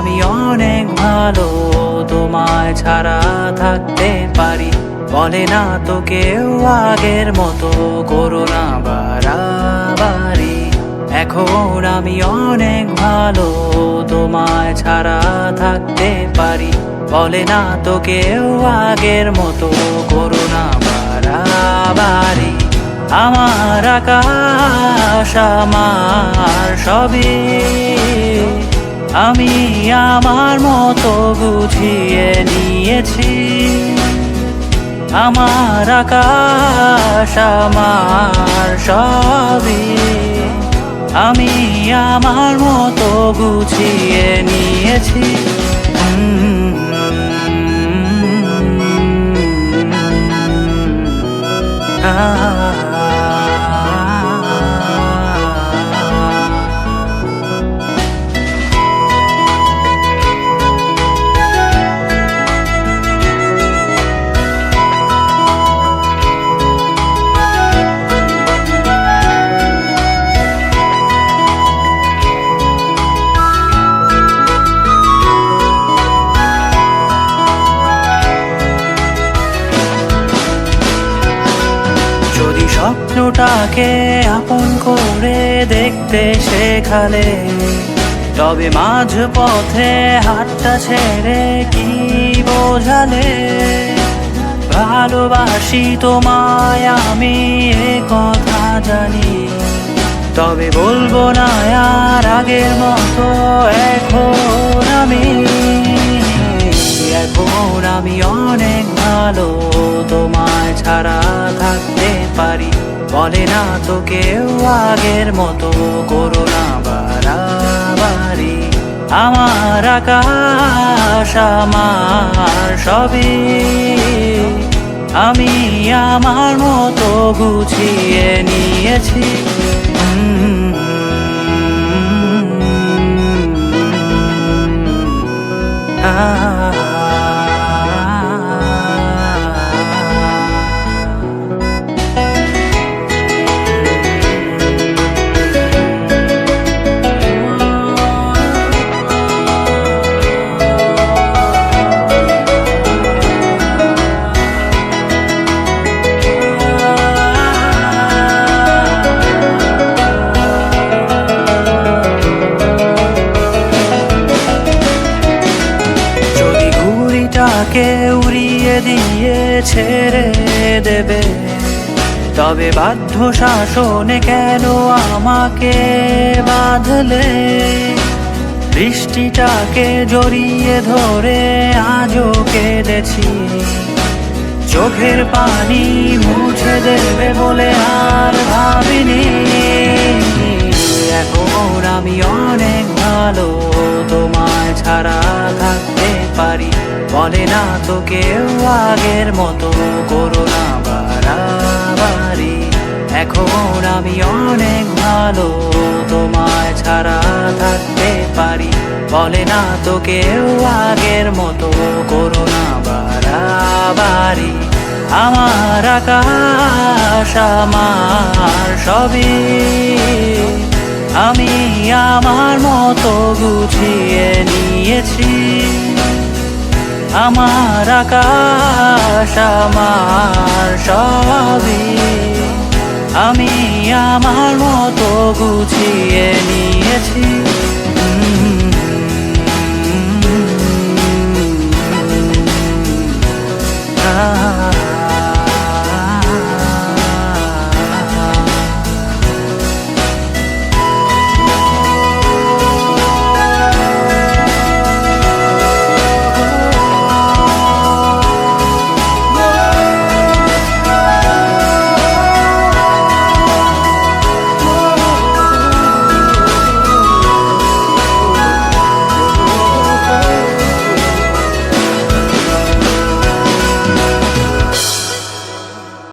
আমি অনেক ভালো, তোমায় ছাড়া থাকতে পারি। বলে না তো কেউ আগের মতো করো না বাড়াবাড়ি। এখন আমি অনেক ভালো, তোমায় ছাড়া থাকতে পারি। বলে না তো কেউ আগের মতো করো না বাড়াবাড়ি। আমার আকাশ আমার সবই, আমি আমার মতো গুছিয়ে নিয়েছি। আমার আকাশ আমার সবই, আমি আমার মতো গুছিয়ে নিয়েছি। যদি স্বপ্নটাকে আপন করে দেখতে শেখালে, তবে মাঝ পথে হাতটা ছেড়ে কি বোঝালে? ভালোবাসি তোমায় আমি, এ কথা জানি, তবে বলবো না আর আগের মতো। এখন আমি অনেক ভালো, তোমায় ছাড়া থাকতে পারি। বলে না তো কেউ আগের মতো করো না বাড়াবাড়ি। আমার আকাশ আমার সবই, আমি আমার মতো গুছিয়ে নিয়েছি। কে উড়িয়ে দিয়ে ছেড়ে দেবে, তবে বাধ্য শাসনে কেন আমাকে বাঁধলে? বৃষ্টিটাকে জড়িয়ে ধরে আজও কেঁদেছি, চোখের পানি মুছে দেবে বলে আর ভাবিনি। এখন আমি অনেক ভালো, তোমায় ছাড়া থাকতে পারি। বলে না তো কেউ আগের মতো করো না বাড়াবাড়ি। এখন আমি অনেক ভালো, তোমায় ছাড়া থাকতে পারি। বলে না তো কেউ আগের মতো করো না বাড়াবাড়ি। আমার আকাশ আমার সবই, আমি আমার মতো গুছিয়ে নিয়েছি। আমার আকাশ আমার সবই, আমি আমার মতো গুছিয়ে নিয়েছি।